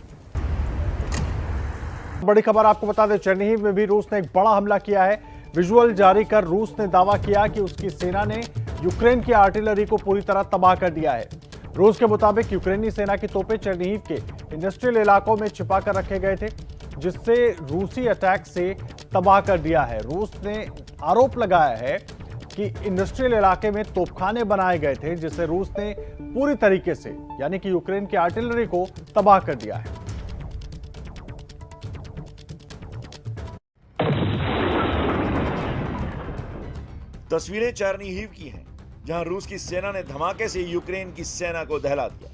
बड़ी खबर आपको बता दें, चेर्निहिव में भी रूस ने एक बड़ा हमला किया है। विजुअल जारी कर रूस ने दावा किया कि उसकी सेना ने यूक्रेन की आर्टिलरी को पूरी तरह तबाह कर दिया है। रूस के मुताबिक यूक्रेनी सेना की तोपें चेर्निहिव के इंडस्ट्रियल इलाकों में छिपा कर रखे गए थे, जिससे रूसी अटैक से तबाह कर दिया है। रूस ने आरोप लगाया है कि इंडस्ट्रियल इलाके में तोपखाने बनाए गए थे, जिससे रूस ने पूरी तरीके से, यानी कि यूक्रेन की आर्टिलरी को तबाह कर दिया है। तस्वीरें चेर्निहिव की हैं, जहां रूस की सेना ने धमाके से यूक्रेन की सेना को दहला दिया।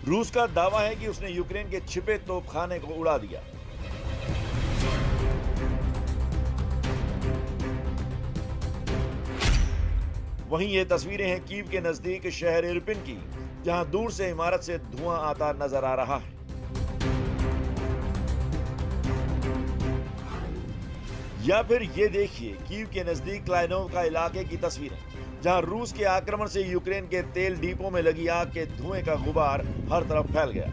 रूस का दावा है कि उसने यूक्रेन के छिपे तोपखाने को उड़ा दिया। वहीं ये तस्वीरें हैं कीव के नजदीक शहर इरपिन की, जहां दूर से इमारत से धुआं आता नजर आ रहा है। या फिर ये देखिए कीव के नजदीक क्लाइनोव का इलाके की तस्वीरें, जहां रूस के आक्रमण से यूक्रेन के तेल डिपो में लगी आग के धुएं का गुबार हर तरफ फैल गया।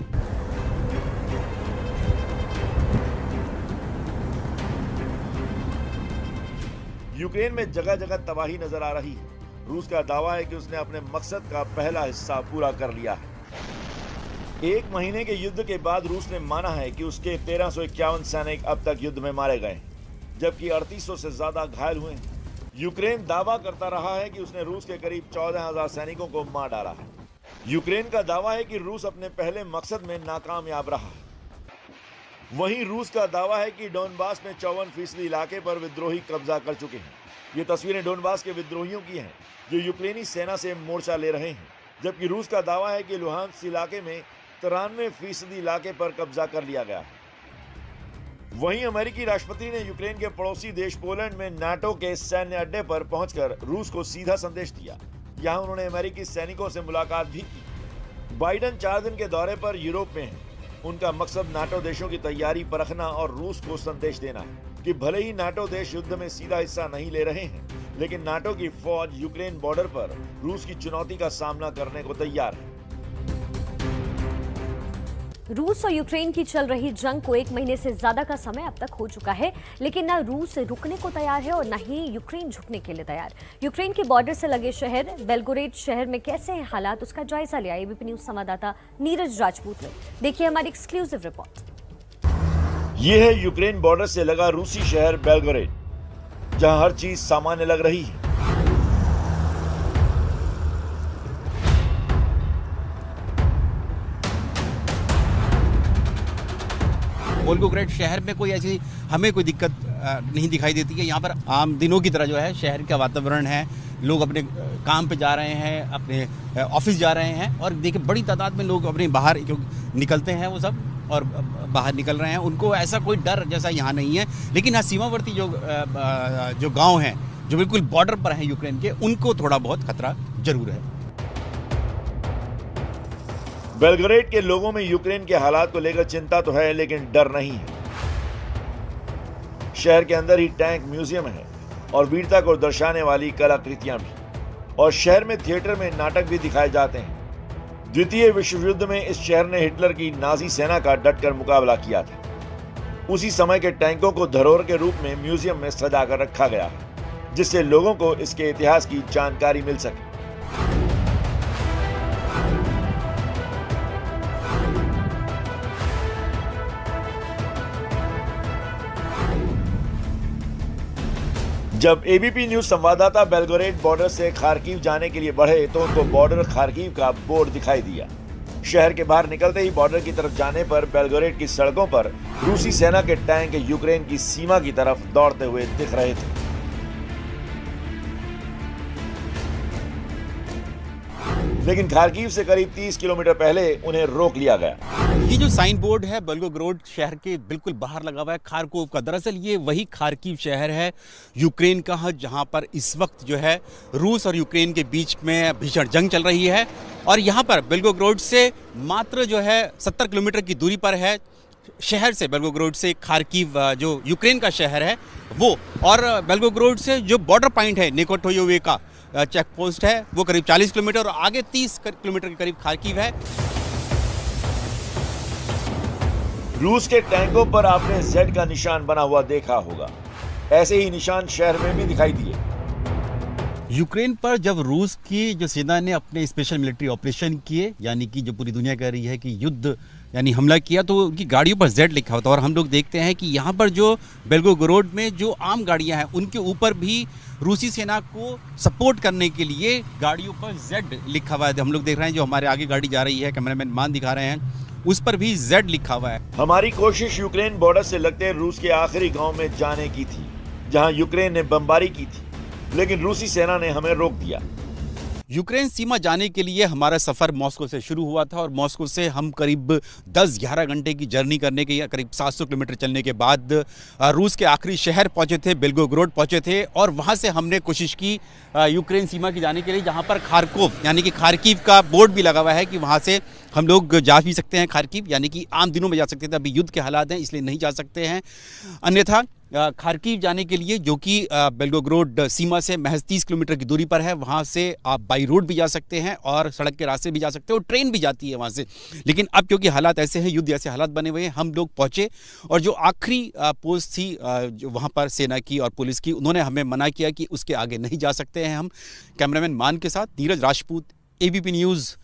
यूक्रेन में जगह जगह तबाही नजर आ रही है। रूस का दावा है कि उसने अपने मकसद का पहला हिस्सा पूरा कर लिया है। एक महीने के युद्ध के बाद रूस ने माना है कि उसके 1351 सैनिक अब तक युद्ध में मारे गए, जबकि 3800 से ज्यादा घायल हुए हैं। यूक्रेन दावा करता रहा है कि उसने रूस के करीब 14,000 सैनिकों को मार डाला है। यूक्रेन का दावा है कि रूस अपने पहले मकसद में नाकामयाब रहा है। वहीं रूस का दावा है कि डोनबास में 54% इलाके पर विद्रोही कब्जा कर चुके हैं। ये तस्वीरें डोनबास के विद्रोहियों की हैं, जो यूक्रेनी सेना से मोर्चा ले रहे हैं, जबकि रूस का दावा है कि लुहांस्क इलाके में 93% इलाके पर कब्जा कर लिया गया है। वहीं अमेरिकी राष्ट्रपति ने यूक्रेन के पड़ोसी देश पोलैंड में नाटो के सैन्य अड्डे पर पहुंचकर रूस को सीधा संदेश दिया। यहां उन्होंने अमेरिकी सैनिकों से मुलाकात भी की। बाइडेन 4 दिन के दौरे पर यूरोप में हैं। उनका मकसद नाटो देशों की तैयारी परखना और रूस को संदेश देना है कि भले ही नाटो देश युद्ध में सीधा हिस्सा नहीं ले रहे हैं, लेकिन नाटो की फौज यूक्रेन बॉर्डर पर रूस की चुनौती का सामना करने को तैयार है। रूस और यूक्रेन की चल रही जंग को 1 महीने से ज्यादा का समय अब तक हो चुका है, लेकिन न रूस रुकने को तैयार है और न ही यूक्रेन झुकने के लिए तैयार। यूक्रेन के बॉर्डर से लगे शहर बेलगोरेड शहर में कैसे हैं हालात, उसका जायजा लिया एबीपी न्यूज संवाददाता नीरज राजपूत ने। देखिए हमारी एक्सक्लूसिव रिपोर्ट। ये है यूक्रेन बॉर्डर से लगा रूसी शहर बेलगोरेड, जहां हर चीज सामान्य लग रही है। वोल्गोग्राड शहर में कोई ऐसी हमें कोई दिक्कत नहीं दिखाई देती है। यहाँ पर आम दिनों की तरह जो है शहर का वातावरण है, लोग अपने काम पे जा रहे हैं, अपने ऑफिस जा रहे हैं और देखिए बड़ी तादाद में लोग अपने बाहर निकलते हैं, वो सब और बाहर निकल रहे हैं। उनको ऐसा कोई डर जैसा यहाँ नहीं है। लेकिन हाँ, सीमावर्ती जो गांव हैं जो बिल्कुल बॉर्डर पर हैं यूक्रेन के, उनको थोड़ा बहुत खतरा जरूर है। बेलग्रेड के लोगों में यूक्रेन के हालात को लेकर चिंता तो है, लेकिन डर नहीं है। शहर के अंदर ही टैंक म्यूजियम है और वीरता को दर्शाने वाली कलाकृतियां भी, और शहर में थिएटर में नाटक भी दिखाए जाते हैं। द्वितीय विश्व युद्ध में इस शहर ने हिटलर की नाजी सेना का डटकर मुकाबला किया था। उसी समय के टैंकों को धरोहर के रूप में म्यूजियम में सजा कर रखा गया है, जिससे लोगों को इसके इतिहास की जानकारी मिल सके। जब एबीपी न्यूज संवाददाता बेलगोरेड बॉर्डर से खार्किव जाने के लिए बढ़े तो उनको बॉर्डर खार्किव का बोर्ड दिखाई दिया। शहर के बाहर निकलते ही बॉर्डर की तरफ जाने पर बेलगोरेड की सड़कों पर रूसी सेना के टैंक यूक्रेन की सीमा की तरफ दौड़ते हुए दिख रहे थे। लेकिन खार्किव से करीब 30 किलोमीटर पहले उन्हें रोक लिया गया। ये जो साइन बोर्ड है बेलगोग्राड शहर के बिल्कुल बाहर लगा हुआ है खार्कोव का, दरअसल ये वही खार्किव शहर है यूक्रेन का, जहां पर इस वक्त जो है रूस और यूक्रेन के बीच में भीषण जंग चल रही है। और यहाँ पर बेलगोग्राड से मात्र जो है 70 किलोमीटर की दूरी पर है शहर से, बेलगोग्राड से खार्किव जो यूक्रेन का शहर है वो, और बेलगोग्राड से जो बॉर्डर पॉइंट है निकोटोयोवे का चेक पोस्ट है वो करीब 40 किलोमीटर, और आगे 30 किलोमीटर के करीब खार्किव है। रूस के टैंकों पर आपने जेड का निशान बना हुआ देखा होगा, ऐसे ही निशान शहर में भी दिखाई दिए। यूक्रेन पर जब रूस की जो सेना ने अपने स्पेशल मिलिट्री ऑपरेशन किए, यानी कि जो पूरी दुनिया कह रही है कि युद्ध यानी हमला किया, तो उनकी गाड़ियों पर जेड लिखा होता है। और हम लोग देखते हैं कि यहाँ पर जो बेलगोग्राड में जो आम गाड़ियाँ हैं उनके ऊपर भी रूसी सेना को सपोर्ट करने के लिए गाड़ियों पर जेड लिखा हुआ है। हम लोग देख रहे हैं जो हमारे आगे गाड़ी जा रही है, कैमरामैन मान दिखा रहे हैं, उस पर भी जेड लिखा हुआ है। हमारी कोशिश यूक्रेन बॉर्डर से लगते रूस के आखिरी गांव में जाने की थी, जहां यूक्रेन ने बमबारी की थी, लेकिन रूसी सेना ने हमें रोक दिया। यूक्रेन सीमा जाने के लिए हमारा सफ़र मॉस्को से शुरू हुआ था और मॉस्को से हम करीब 10-11 घंटे की जर्नी करने के, करीब 700 किलोमीटर चलने के बाद रूस के आखिरी शहर पहुंचे थे, बेलगोग्राड पहुंचे थे। और वहां से हमने कोशिश की यूक्रेन सीमा की जाने के लिए, जहां पर खार्कोव यानी कि खार्किव का बोर्ड भी लगा हुआ है कि वहां से हम लोग जा भी सकते हैं खार्किव, यानी कि आम दिनों में जा सकते थे। अभी युद्ध के हालात हैं इसलिए नहीं जा सकते हैं। अन्यथा खार्किव जाने के लिए, जो कि बेलगोग्राड सीमा से महज 30 किलोमीटर की दूरी पर है, वहाँ से आप बाई रोड भी जा सकते हैं और सड़क के रास्ते भी जा सकते हैं और ट्रेन भी जाती है वहाँ से। लेकिन अब क्योंकि हालात ऐसे हैं, युद्ध ऐसे हालात बने हुए हैं, हम लोग पहुँचे और जो आखिरी पोस्ट थी जो वहाँ पर सेना की और पुलिस की, उन्होंने हमें मना किया कि उसके आगे नहीं जा सकते हैं हम। कैमरामैन मान के साथ नीरज राजपूत, एबीपी न्यूज़,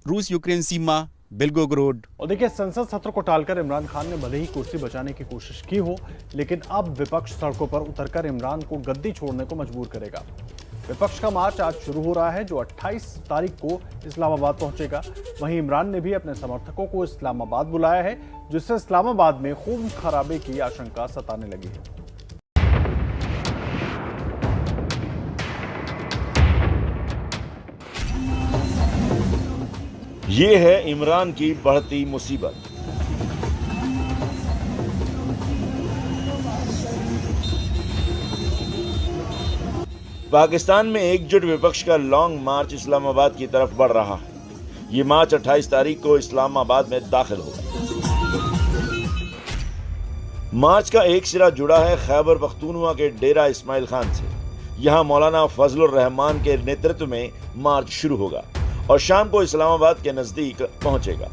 रूस यूक्रेन सीमा, बेलगोग्राड। और देखिए, संसद सत्र को टालकर इमरान खान ने भले ही कुर्सी बचाने की कोशिश की हो, लेकिन अब विपक्ष सड़कों पर उतरकर इमरान को गद्दी छोड़ने को मजबूर करेगा। विपक्ष का मार्च आज शुरू हो रहा है, जो 28 तारीख को इस्लामाबाद पहुंचेगा। वहीं इमरान ने भी अपने समर्थकों को इस्लामाबाद बुलाया है, जिससे इस्लामाबाद में खून खराबे की आशंका सताने लगी है। ये है इमरान की बढ़ती मुसीबत। पाकिस्तान में एकजुट विपक्ष का लॉन्ग मार्च इस्लामाबाद की तरफ बढ़ रहा है। ये मार्च 28 तारीख को इस्लामाबाद में दाखिल होगा। मार्च का एक सिरा जुड़ा है खैबर पख्तूनख्वा के डेरा इस्माइल खान से। यहां मौलाना फजलुर रहमान के नेतृत्व में मार्च शुरू होगा और शाम को इस्लामाबाद के नजदीक पहुंचेगा।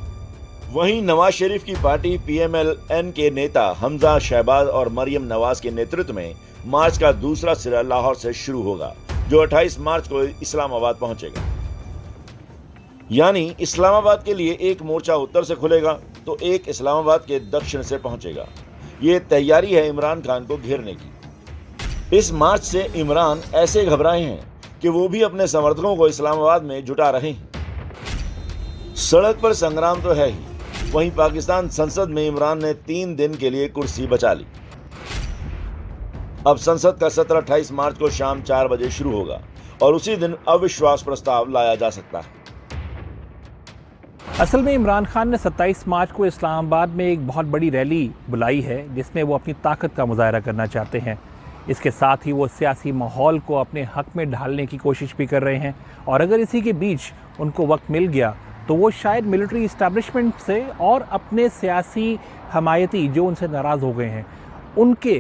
वहीं नवाज शरीफ की पार्टी PMLN के नेता हमजा शहबाज और मरियम नवाज के नेतृत्व में मार्च का दूसरा सिरा लाहौर से शुरू होगा, जो 28 मार्च को इस्लामाबाद पहुंचेगा। यानी इस्लामाबाद के लिए एक मोर्चा उत्तर से खुलेगा तो एक इस्लामाबाद के दक्षिण से पहुंचेगा। ये तैयारी है इमरान खान को घेरने की। इस मार्च से इमरान ऐसे घबराए हैं कि वो भी अपने समर्थकों को इस्लामाबाद में जुटा रहे हैं। सड़क पर संग्राम तो है ही, वहीं पाकिस्तान संसद में इमरान ने 3 दिन के लिए कुर्सी बचा ली। अब संसद का सत्र 28 मार्च को शाम 4 बजे शुरू होगा और उसी दिन अविश्वास प्रस्ताव लाया जा सकता है। असल में इमरान खान ने 27 मार्च को इस्लामाबाद में एक बहुत बड़ी रैली बुलाई है जिसमें वो अपनी ताकत का मुजाहरा करना चाहते हैं। इसके साथ ही वो सियासी माहौल को अपने हक में ढालने की कोशिश भी कर रहे हैं और अगर इसी के बीच उनको वक्त मिल गया तो वो शायद मिलिट्री इस्टेब्लिशमेंट से और अपने सियासी हमायती जो उनसे नाराज़ हो गए हैं उनके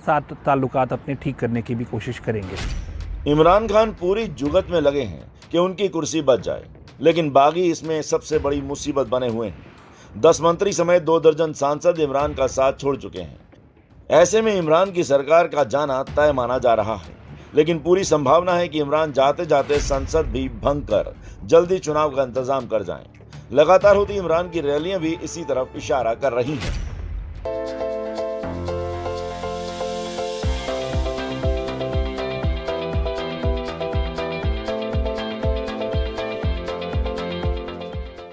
साथ ताल्लुकात अपने ठीक करने की भी कोशिश करेंगे। इमरान खान पूरी जुगत में लगे हैं कि उनकी कुर्सी बच जाए, लेकिन बागी इसमें सबसे बड़ी मुसीबत बने हुए हैं। 10 मंत्री समेत 2 दर्जन सांसद इमरान का साथ छोड़ चुके हैं। ऐसे में इमरान की सरकार का जाना तय माना जा रहा है, लेकिन पूरी संभावना है कि इमरान जाते जाते संसद भी भंग कर जल्दी चुनाव का इंतजाम कर जाएं। लगातार होती इमरान की रैलियां भी इसी तरफ इशारा कर रही हैं।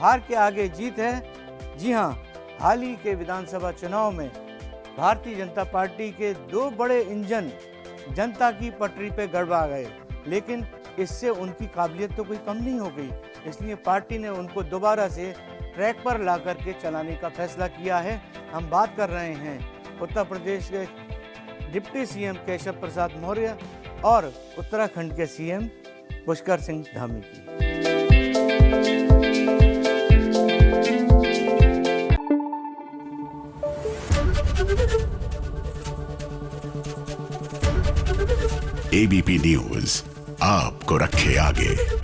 हार के आगे जीत है। जी हां, हाल ही के विधानसभा चुनाव में भारतीय जनता पार्टी के 2 बड़े इंजन जनता की पटरी पे गड़बड़ा गए, लेकिन इससे उनकी काबिलियत तो कोई कम नहीं हो गई। इसलिए पार्टी ने उनको दोबारा से ट्रैक पर ला करके चलाने का फैसला किया है। हम बात कर रहे हैं उत्तर प्रदेश के डिप्टी सीएम केशव प्रसाद मौर्य और उत्तराखंड के सीएम पुष्कर सिंह धामी की। एबीपी न्यूज आपको रखे आगे।